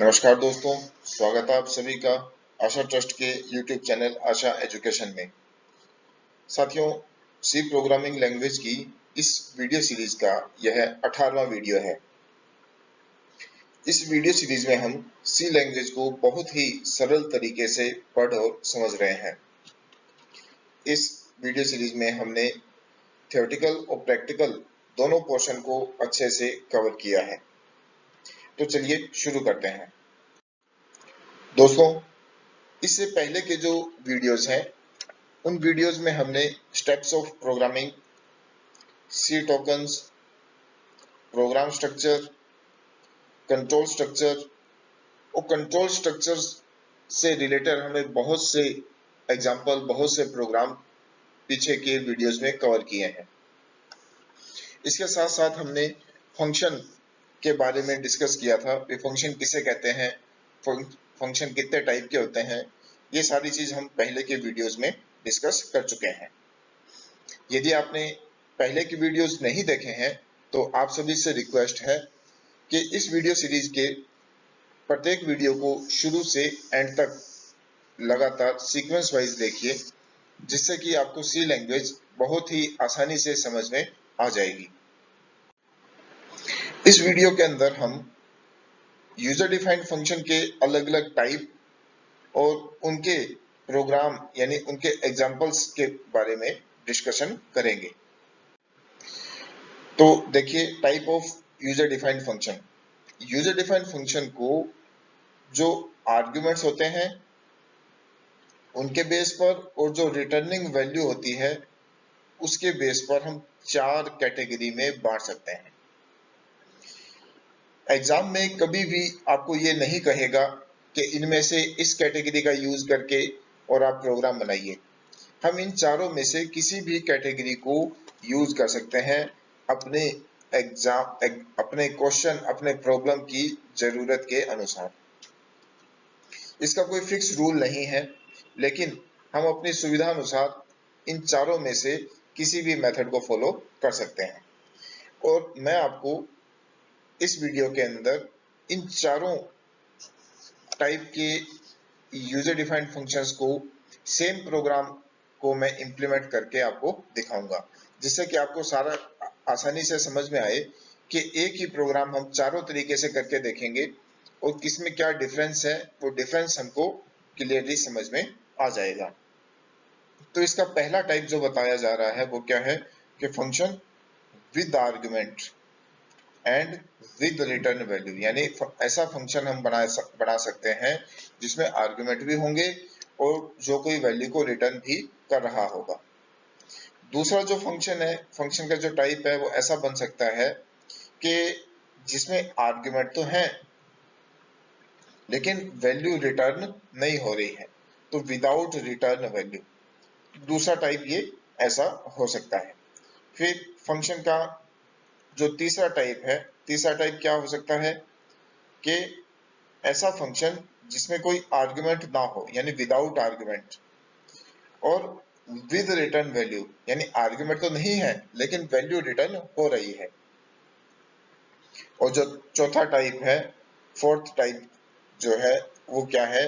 नमस्कार दोस्तों, स्वागत है आप सभी का आशा ट्रस्ट के YouTube चैनल आशा एजुकेशन में। साथियों, सी प्रोग्रामिंग लैंग्वेज की इस वीडियो सीरीज का यह 18वां वीडियो है। इस वीडियो सीरीज में हम सी लैंग्वेज को बहुत ही सरल तरीके से पढ़ और समझ रहे हैं। इस वीडियो सीरीज में हमने थ्योरेटिकल और प्रैक्टिकल दोनों पोर्शन को अच्छे से कवर किया है। तो चलिए शुरू करते हैं। दोस्तों, इससे पहले के जो वीडियोस हैं उन वीडियोस में हमने steps of programming, C tokens, program structure, control structure और कंट्रोल स्ट्रक्चर्स से रिलेटेड हमें बहुत से एग्जांपल, बहुत से प्रोग्राम पीछे के वीडियोस में कवर किए हैं। इसके साथ साथ हमने फंक्शन के बारे में डिस्कस किया था कि फंक्शन किसे कहते हैं, फंक्शन कितने टाइप के होते हैं। ये सारी चीज हम पहले के वीडियोस में डिस्कस कर चुके हैं। यदि आपने पहले की वीडियोस नहीं देखे हैं तो आप सभी से रिक्वेस्ट है कि इस वीडियो सीरीज के प्रत्येक वीडियो को शुरू से एंड तक लगातार सीक्वेंस वाइज देखिए, जिससे कि आपको सी लैंग्वेज बहुत ही आसानी से समझ में आ जाएगी। इस वीडियो के अंदर हम यूजर डिफाइंड फंक्शन के अलग अलग टाइप और उनके प्रोग्राम यानी उनके एग्जांपल्स के बारे में डिस्कशन करेंगे। तो देखिए, type of user defined function. User defined function को जो आर्गुमेंट्स होते हैं उनके बेस पर और जो रिटर्निंग वैल्यू होती है उसके बेस पर हम 4 कैटेगरी में बांट सकते हैं। एग्जाम में कभी भी आपको ये नहीं कहेगा कि इनमें से इस कैटेगरी का यूज करके और आप प्रोग्राम बनाइए। हम इन चारों में से किसी भी कैटेगरी को यूज कर सकते हैं अपने अपने क्वेश्चन, अपने प्रॉब्लम की जरूरत के अनुसार। इसका कोई फिक्स रूल नहीं है, लेकिन हम अपनी सुविधा अनुसार इन चारों में से किसी भी मेथड को फॉलो कर सकते हैं। और मैं आपको इस वीडियो के अंदर इन चारों टाइप के यूजर डिफाइंड फंक्शंस को सेम प्रोग्राम को मैं इंप्लीमेंट करके आपको दिखाऊंगा, जिससे कि आपको सारा आसानी से समझ में आए कि एक ही प्रोग्राम हम चारों तरीके से करके देखेंगे और किसमें क्या डिफरेंस है, वो डिफरेंस हमको क्लियरली समझ में आ जाएगा। तो इसका पहला टाइप जो बताया जा रहा है वो क्या है कि function with argument and with return value, यानी ऐसा फंक्शन हम बना सकते हैं जिसमें आर्गुमेंट भी होंगे और जो कोई वैल्यू को रिटर्न भी कर रहा होगा। दूसरा जो फंक्शन है, फंक्शन का जो टाइप है वो ऐसा बन सकता है कि जिसमें आर्गुमेंट तो है लेकिन वैल्यू रिटर्न नहीं हो रही है, तो विदाउट रिटर्न वैल्यू। दूसरा टाइप ये ऐसा हो सकता है। फिर फंक्शन का जो तीसरा टाइप है, तीसरा टाइप क्या हो सकता है कि ऐसा फंक्शन जिसमें कोई आर्गुमेंट ना हो, यानी विदाउट आर्गुमेंट, और विद रिटर्न वैल्यू, यानी आर्गुमेंट तो नहीं है लेकिन वैल्यू रिटर्न हो रही है। और जो चौथा टाइप है, फोर्थ टाइप जो है वो क्या है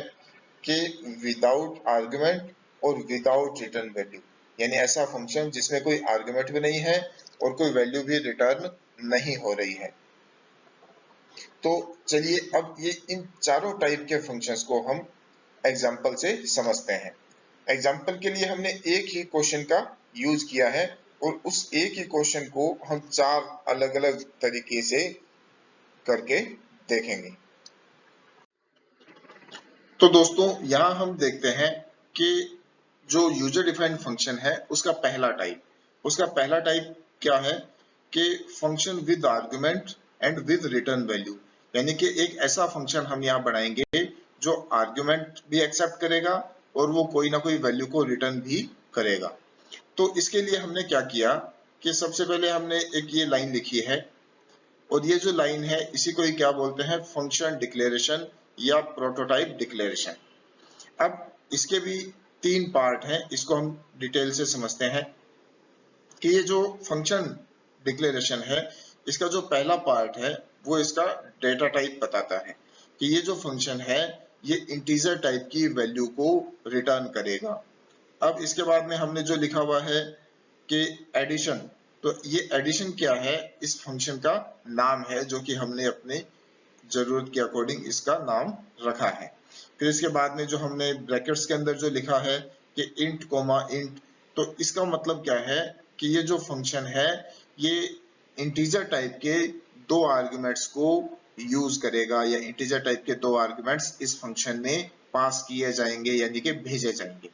कि विदाउट आर्गुमेंट और विदाउट रिटर्न वैल्यू, यानी ऐसा फंक्शन जिसमें कोई आर्गुमेंट भी नहीं है और कोई वैल्यू भी रिटर्न नहीं हो रही है। तो चलिए अब ये इन चारों टाइप के फंक्शंस को हम एग्जांपल से समझते हैं। एग्जांपल के लिए हमने एक ही क्वेश्चन का यूज किया है और उस एक ही क्वेश्चन को हम 4 अलग अलग तरीके से करके देखेंगे। तो दोस्तों, यहाँ हम देखते हैं कि जो यूजर डिफाइंड फंक्शन है उसका पहला टाइप क्या है कि function with argument and with return value, यानी कि एक ऐसा फंक्शन हम यहाँ बनाएंगे जो आर्गुमेंट भी एक्सेप्ट करेगा और वो कोई ना कोई वैल्यू को रिटर्न भी करेगा। तो इसके लिए हमने क्या किया कि सबसे पहले हमने एक ये लाइन लिखी है और ये जो लाइन है इसी को ही क्या बोलते हैं, फंक्शन डिक्लेरेशन या प्रोटोटाइप डिक्लेरेशन। अब इसके भी 3 पार्ट हैं, इसको हम डिटेल से समझते हैं कि ये जो फंक्शन डिक्लेरेशन है इसका जो पहला पार्ट है वो इसका डेटा टाइप बताता है। कि ये जो फंक्शन है ये इंटीजर टाइप की वैल्यू को रिटर्न करेगा। अब इसके बाद में हमने जो लिखा हुआ है कि एडिशन, तो ये एडिशन क्या है, इस फंक्शन का नाम है जो कि हमने अपने जरूरत के अकॉर्डिंग इसका नाम रखा है। फिर इसके बाद में जो हमने ब्रैकेट्स के अंदर जो लिखा है कि इंट कोमा इंट, तो इसका मतलब क्या है कि ये जो फंक्शन है ये इंटीजर टाइप के दो आर्गुमेंट्स को यूज करेगा, या इंटीजर टाइप के दो आर्गुमेंट्स इस फंक्शन में पास किए जाएंगे यानी कि भेजे जाएंगे।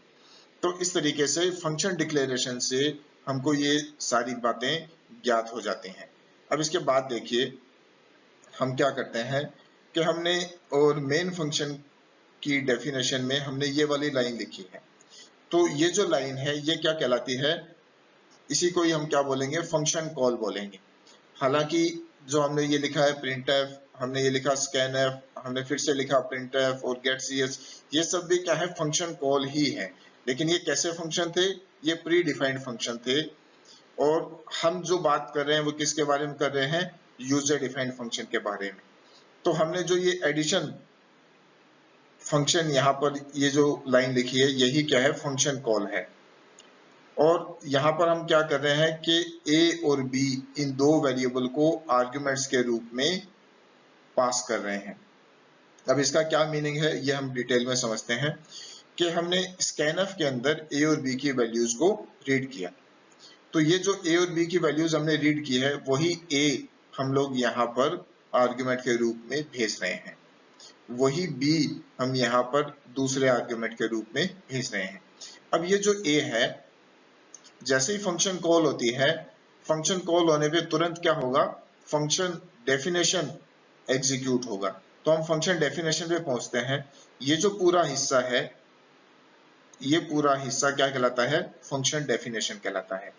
तो इस तरीके से फंक्शन डिक्लेरेशन से हमको ये सारी बातें ज्ञात हो जाती हैं। अब इसके बाद देखिए हम क्या करते हैं कि हमने और मेन फंक्शन की डेफिनेशन में हमने ये वाली लाइन लिखी है। तो ये जो लाइन है ये क्या कहलाती है, इसी को ही हम क्या बोलेंगे, फंक्शन कॉल बोलेंगे। हालांकि जो हमने ये लिखा है printf, हमने ये लिखा scanf, हमने फिर से लिखा printf और getcs, ये सब भी क्या है, फंक्शन कॉल ही है। लेकिन ये कैसे फंक्शन थे, ये प्री डिफाइंड फंक्शन थे। और हम जो बात कर रहे हैं वो किसके बारे में कर रहे हैं, यूजर डिफाइंड फंक्शन के बारे में। तो हमने जो ये एडिशन फंक्शन यहाँ पर ये जो लाइन लिखी है यही क्या है, फंक्शन कॉल है। और यहाँ पर हम क्या कर रहे हैं कि a और b इन दो वेरिएबल को आर्गुमेंट्स के रूप में पास कर रहे हैं। अब इसका क्या मीनिंग है ये हम डिटेल में समझते हैं कि हमने scanf के अंदर a और b की वैल्यूज को रीड किया। तो ये जो a और b की वैल्यूज हमने रीड की है वही a हम लोग यहाँ पर आर्गुमेंट के रूप में भेज रहे हैं, वही b हम यहाँ पर दूसरे आर्गुमेंट के रूप में भेज रहे हैं। अब ये जो a है, जैसे ही फंक्शन कॉल होती है, फंक्शन कॉल होने पे तुरंत क्या होगा, फंक्शन डेफिनेशन एग्जीक्यूट होगा। तो हम फंक्शन डेफिनेशन पे पहुंचते हैं। ये जो पूरा हिस्सा है, ये पूरा हिस्सा क्या कहलाता है, फंक्शन डेफिनेशन कहलाता है।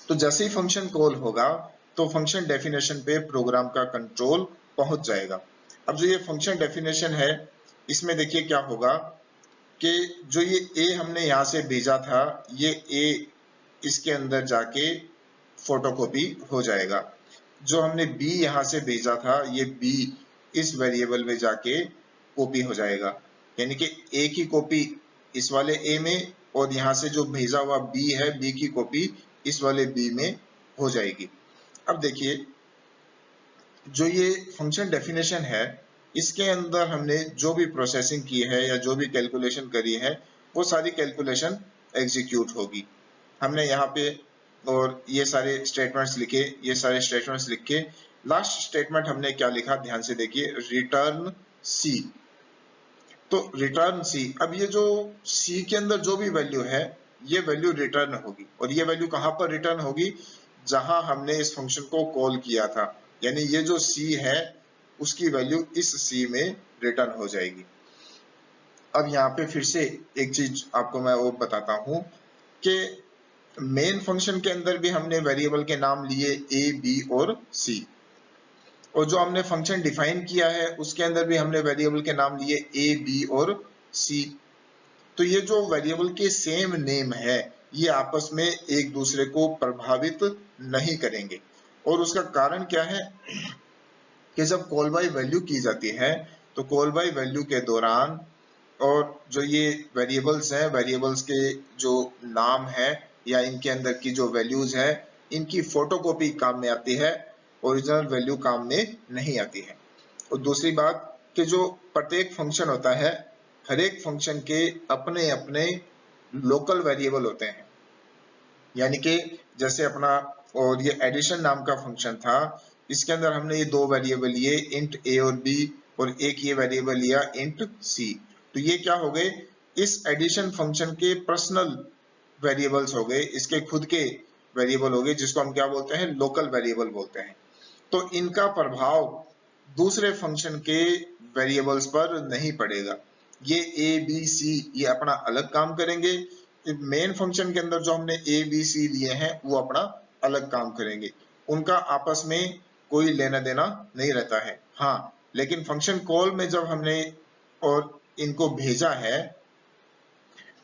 तो जैसे ही फंक्शन कॉल होगा तो फंक्शन डेफिनेशन पे प्रोग्राम का कंट्रोल पहुंच जाएगा। अब जो ये फंक्शन डेफिनेशन है इसमें देखिए क्या होगा कि जो ये a हमने यहाँ से भेजा था, ये a इसके अंदर जाके फोटोकॉपी हो जाएगा। जो हमने b यहाँ से भेजा था, ये b इस वेरिएबल में जाके कॉपी हो जाएगा, यानी कि a की कॉपी इस वाले a में, और यहाँ से जो भेजा हुआ b है, b की कॉपी इस वाले b में हो जाएगी। अब देखिए जो ये फंक्शन डेफिनेशन है, इसके अंदर हमने जो भी प्रोसेसिंग की है या जो भी कैलकुलेशन करी है वो सारी कैलकुलेशन एग्जीक्यूट होगी। हमने यहाँ पे और ये सारे स्टेटमेंट्स लिखे, ये सारे स्टेटमेंट्स लिख के लास्ट स्टेटमेंट हमने क्या लिखा, ध्यान से देखिए, रिटर्न सी। तो रिटर्न सी, अब ये जो सी के अंदर जो भी वैल्यू है ये वैल्यू रिटर्न होगी, और ये वैल्यू कहाँ पर रिटर्न होगी, जहां हमने इस फंक्शन को कॉल किया था, यानी ये जो सी है उसकी वैल्यू इस सी में रिटर्न हो जाएगी। अब यहाँ पे फिर से एक चीज आपको मैं वो बताता हूँ कि मेन फंक्शन के अंदर भी हमने वेरिएबल के नाम लिए a, b और c, और जो हमने फंक्शन डिफाइन किया है उसके अंदर भी हमने वेरिएबल के नाम लिए a, b और c। तो ये जो वेरिएबल के सेम नेम है ये आपस में एक दूसरे को प्रभावित नहीं करेंगे, और उसका कारण क्या है कि जब कॉल बाय वैल्यू की जाती है तो कॉल बाय वैल्यू के दौरान और जो ये वेरिएबल्स हैं, वेरिएबल्स के जो नाम है या इनके अंदर की जो वैल्यूज है, इनकी फोटोकॉपी काम में आती है, ओरिजिनल वैल्यू काम में नहीं आती है। और दूसरी बात कि जो प्रत्येक फंक्शन होता है, हर एक फंक्शन के अपने अपने लोकल वेरिएबल होते हैं, यानी कि जैसे अपना और ये एडिशन नाम का फंक्शन था, इसके अंदर हमने ये दो वेरिएबल लिए, इंट a और b, और एक ये वेरिएबल लिया इंट c। तो ये क्या हो गए, इस एडिशन फंक्शन के पर्सनल वेरिएबल्स हो गए, इसके खुद के वेरिएबल हो गए, जिसको हम क्या बोलते हैं, लोकल वेरिएबल बोलते हैं। तो इनका प्रभाव दूसरे फंक्शन के वेरिएबल्स पर नहीं पड़ेगा। ये a b c ये अपना अलग काम करेंगे, मेन फंक्शन के अंदर जो हमने a b c लिए हैं वो अपना अलग काम करेंगे, उनका आपस में कोई लेना देना नहीं रहता है। हाँ, लेकिन फंक्शन कॉल में जब हमने और इनको भेजा है,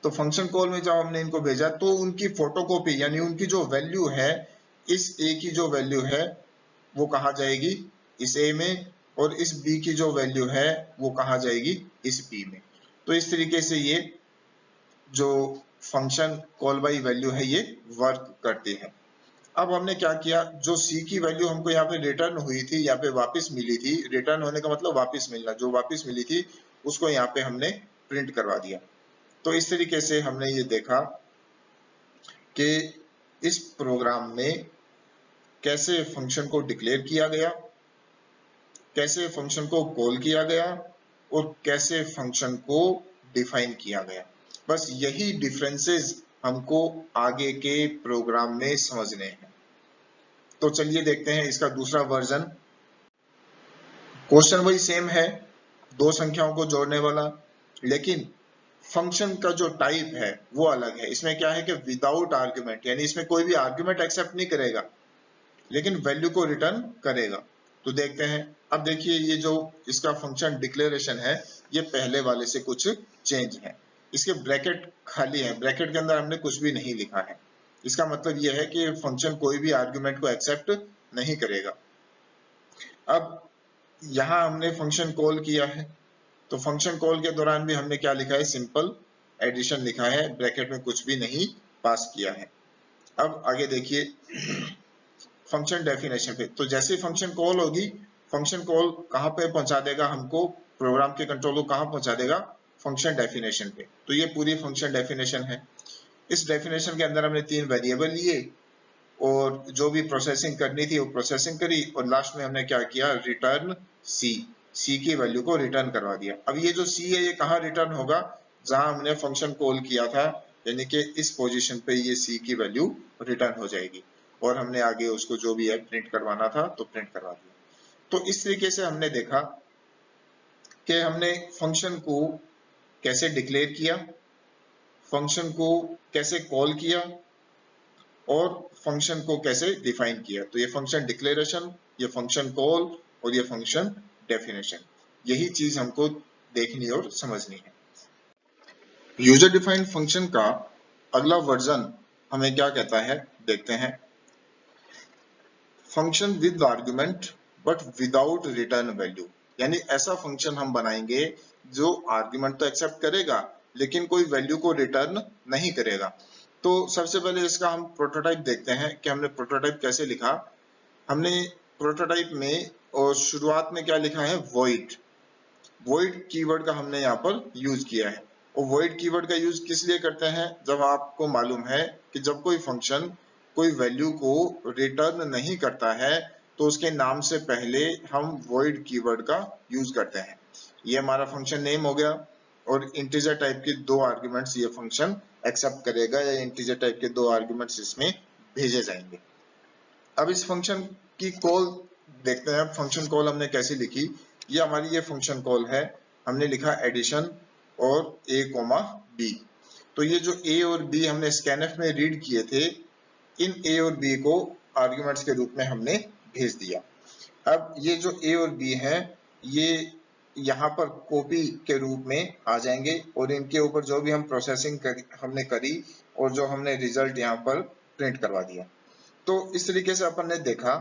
तो फंक्शन कॉल में जब हमने इनको भेजा तो उनकी फोटोकॉपी यानी उनकी जो वैल्यू है, इस a की जो वैल्यू है वो कहाँ जाएगी, इस a में, और इस b की जो वैल्यू है वो कहाँ जाएगी, इस p में। तो इस तरीके से ये जो फंक्शन कॉल बाई वैल्यू है ये वर्क करती है। अब हमने क्या किया, जो c की वैल्यू हमको यहाँ पे रिटर्न हुई थी, यहाँ पे वापस मिली थी, रिटर्न होने का मतलब वापस मिलना, जो वापस मिली थी उसको यहाँ पे हमने प्रिंट करवा दिया। तो इस तरीके से हमने ये देखा कि इस प्रोग्राम में कैसे फंक्शन को डिक्लेयर किया गया, कैसे फंक्शन को कॉल किया गया और कैसे फंक्शन को डिफाइन किया गया। बस यही डिफरेंसेस हमको आगे के प्रोग्राम में समझने हैं। तो चलिए देखते हैं इसका दूसरा वर्जन। क्वेश्चन वही सेम है, दो संख्याओं को जोड़ने वाला, लेकिन फंक्शन का जो टाइप है वो अलग है। इसमें क्या है कि विदाउट आर्ग्यूमेंट, यानी इसमें कोई भी आर्ग्यूमेंट एक्सेप्ट नहीं करेगा लेकिन वैल्यू को रिटर्न करेगा। तो देखते हैं। अब देखिए ये जो इसका फंक्शन डिक्लेरेशन है ये पहले वाले से कुछ चेंज है। इसके ब्रैकेट खाली है, ब्रैकेट के अंदर हमने कुछ भी नहीं लिखा है। इसका मतलब यह है कि फंक्शन कोई भी आर्ग्यूमेंट को एक्सेप्ट नहीं करेगा। अब यहाँ हमने फंक्शन कॉल किया है, तो फंक्शन कॉल के दौरान भी हमने क्या लिखा है, सिंपल एडिशन लिखा है, ब्रैकेट में कुछ भी नहीं पास किया है। अब आगे देखिए फंक्शन डेफिनेशन पे, तो जैसे फंक्शन कॉल होगी, फंक्शन कॉल कहाँ पे पहुंचा देगा हमको, प्रोग्राम के कंट्रोल को कहाँ पहुंचा देगा, फंक्शन डेफिनेशन पे। तो ये पूरी फंक्शन डेफिनेशन है। इस डेफिनेशन के अंदर हमने 3 वेरिएबल लिए और जो भी प्रोसेसिंग करनी थी वो प्रोसेसिंग करी और लास्ट में हमने क्या किया, रिटर्न सी की वैल्यू को रिटर्न करवा दिया। अब ये जो सी है ये कहाँ रिटर्न होगा, जहां हमने फंक्शन कॉल किया था, यानी कि इस पोजीशन पे ये सी की वैल्यू रिटर्न हो जाएगी और हमने आगे उसको जो भी है प्रिंट करवाना था तो प्रिंट करवा दिया। तो इस तरीके से हमने देखा कि हमने फंक्शन को कैसे डिक्लेयर किया, फंक्शन को कैसे कॉल किया और फंक्शन को कैसे डिफाइन किया। तो ये फंक्शन डिक्लेरेशन, ये फंक्शन कॉल और ये फंक्शन डेफिनेशन, यही चीज हमको देखनी और समझनी है। यूजर डिफाइंड फंक्शन का अगला वर्जन हमें क्या कहता है, देखते हैं। Function with argument but without return value, यानी ऐसा फंक्शन हम बनाएंगे जो आर्गुमेंट तो एक्सेप्ट करेगा लेकिन कोई वैल्यू को रिटर्न नहीं करेगा। तो सबसे पहले इसका हम प्रोटोटाइप देखते हैं कि हमने प्रोटोटाइप कैसे लिखा। हमने प्रोटोटाइप में और शुरुआत में क्या लिखा है, वॉइड। वॉइड कीवर्ड का हमने यहाँ पर यूज किया है। और वॉइड कीवर्ड का यूज किस लिए करते हैं, जब आपको मालूम है कि जब कोई फंक्शन कोई वैल्यू को रिटर्न नहीं करता है तो उसके नाम से पहले हम वॉइड कीवर्ड का यूज करते हैं। ये हमारा फंक्शन नेम हो गया और इंटीजर टाइप के 2 आर्गुमेंट्स ये फंक्शन एक्सेप्ट करेगा या इंटीजर टाइप के 2 आर्गुमेंट्स इसमें भेजे जाएंगे। अब इस फंक्शन की कॉल देखते हैं। फंक्शन कॉल हमने कैसे लिखी, ये हमारी ये फंक्शन कॉल है, हमने लिखा एडिशन और a, b। तो ये जो a और b हमने स्कैनफ में रीड किए थे, इन a और b को आर्गुमेंट्स के रूप में हमने भेज दिया। अब ये जो a और b है ये यहाँ पर कॉपी के रूप में आ जाएंगे और इनके ऊपर जो भी हम प्रोसेसिंग हमने करी और जो हमने रिजल्ट यहाँ पर प्रिंट करवा दिया। तो इस तरीके से अपन ने देखा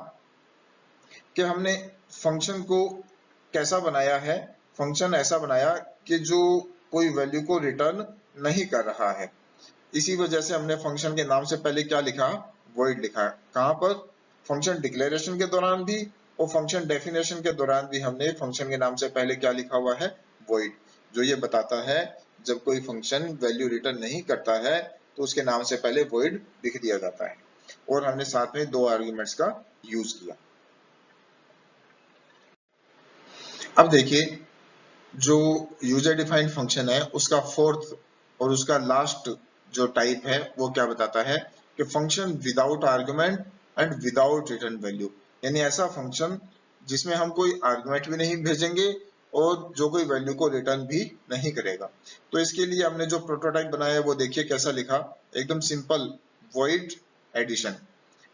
कि हमने फंक्शन को कैसा बनाया है। फंक्शन ऐसा बनाया कि जो कोई वैल्यू को रिटर्न नहीं कर रहा है। इसी वजह से हमने फंक्शन के नाम से पहले क्या लिखा, वॉइड लिखा। कहाँ पर, फंक्शन डिक्लेरेशन के दौरान भी और फंक्शन डेफिनेशन के दौरान भी हमने फंक्शन के नाम से पहले क्या लिखा हुआ है, वॉइड, जो ये बताता है जब कोई फंक्शन वैल्यू रिटर्न नहीं करता है तो उसके नाम से पहले वॉइड लिख दिया जाता है। और हमने साथ में 2 आर्गुमेंट्स का यूज किया। अब देखिए जो यूजर डिफाइंड फंक्शन है उसका फोर्थ और उसका लास्ट जो टाइप है वो क्या बताता है कि function without argument and without return value, यानी ऐसा फंक्शन जिसमें हम कोई आर्गुमेंट भी नहीं भेजेंगे और जो कोई वैल्यू को रिटर्न भी नहीं करेगा। तो इसके लिए हमने जो प्रोटोटाइप बनाया है वो देखिए कैसा लिखा, एकदम सिंपल, वॉइड एडिशन।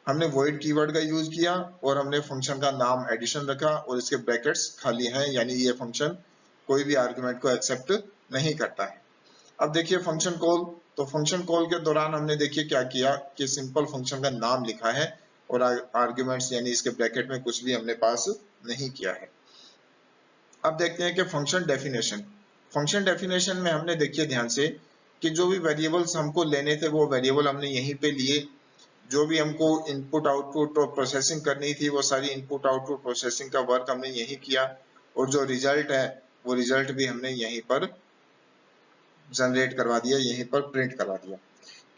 हमने वॉइड कीवर्ड का यूज किया और हमने फंक्शन का नाम एडिशन रखा और इसके ब्रैकेट्स खाली हैं, यानी ये फंक्शन कोई भी आर्गुमेंट को एक्सेप्ट नहीं करता है। अब देखिए फंक्शन कॉल, तो फंक्शन कॉल के दौरान हमने देखिए क्या किया कि सिंपल फंक्शन का नाम लिखा है और आर्गुमेंट्स यानी इसके ब्रैकेट में कुछ भी हमने पास नहीं किया है। अब देखते हैं कि फंक्शन डेफिनेशन में हमने देखिए ध्यान से कि जो भी वेरिएबल्स हमको लेने थे वो वेरिएबल हमने यहीं पे लिए, जो भी हमको इनपुट आउटपुट और प्रोसेसिंग करनी थी वो सारी इनपुट आउटपुट प्रोसेसिंग का वर्क हमने यहीं किया, और जो रिजल्ट है वो रिजल्ट भी हमने यहीं पर जनरेट करवा दिया, यहीं पर प्रिंट करवा दिया।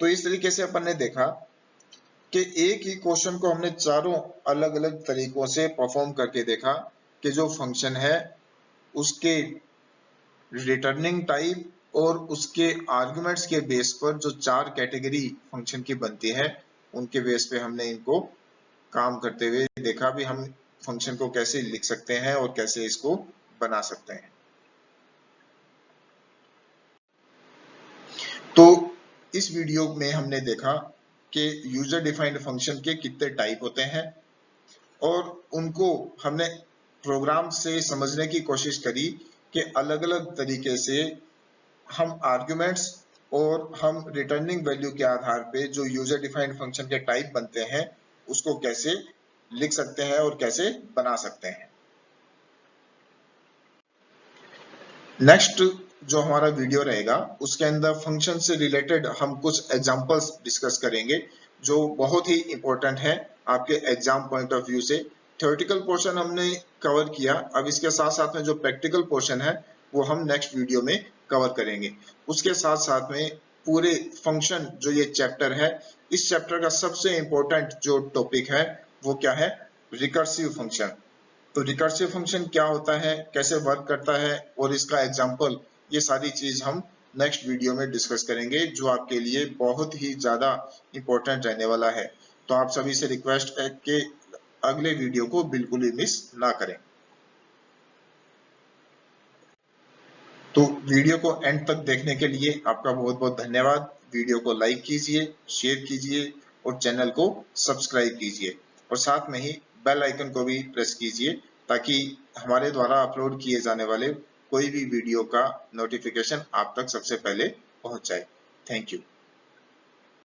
तो इस तरीके से अपन ने देखा कि एक ही क्वेश्चन को हमने चारों अलग अलग तरीकों से परफॉर्म करके देखा कि जो फंक्शन है उसके रिटर्निंग टाइप और उसके आर्गुमेंट्स के बेस पर जो चार कैटेगरी फंक्शन की बनती है उनके बेस पे हमने इनको काम करते हुए देखा भी हम फंक्शन को कैसे लिख सकते हैं और कैसे इसको बना सकते हैं। तो इस वीडियो में हमने देखा कि यूजर डिफाइंड फंक्शन के कितने टाइप होते हैं और उनको हमने प्रोग्राम से समझने की कोशिश करी कि अलग अलग तरीके से हम आर्गुमेंट्स और हम रिटर्निंग वैल्यू के आधार पे जो यूजर डिफाइंड फंक्शन के टाइप बनते हैं उसको कैसे लिख सकते हैं और कैसे बना सकते हैं। नेक्स्ट जो हमारा वीडियो रहेगा उसके अंदर फंक्शन से रिलेटेड हम कुछ एग्जांपल्स डिस्कस करेंगे जो बहुत ही इंपॉर्टेंट है आपके एग्जाम पॉइंट ऑफ व्यू से। थ्योरेटिकल पोर्शन हमने कवर किया, अब इसके साथ साथ में जो प्रैक्टिकल पोर्शन है वो हम नेक्स्ट वीडियो में कवर करेंगे। उसके साथ साथ में पूरे फंक्शन जो ये चैप्टर है, इस चैप्टर का सबसे इंपॉर्टेंट जो टॉपिक है वो क्या है, रिकर्सिव फंक्शन। तो रिकर्सिव फंक्शन क्या होता है, कैसे वर्क करता है और इसका एग्जांपल, ये सारी चीज हम नेक्स्ट वीडियो में डिस्कस करेंगे जो आपके लिए बहुत ही ज्यादा इंपॉर्टेंट रहने वाला है। तो आप सभी से रिक्वेस्ट है कि अगले वीडियो को बिल्कुल भी मिस ना करें। तो वीडियो को एंड तक देखने के लिए आपका बहुत बहुत धन्यवाद। वीडियो को लाइक कीजिए, शेयर कीजिए और चैनल को सब्सक्राइब कीजिए और साथ में ही बेल आइकन को भी प्रेस कीजिए ताकि हमारे द्वारा अपलोड किए जाने वाले कोई भी वीडियो का नोटिफिकेशन आप तक सबसे पहले पहुंच जाए। Thank you.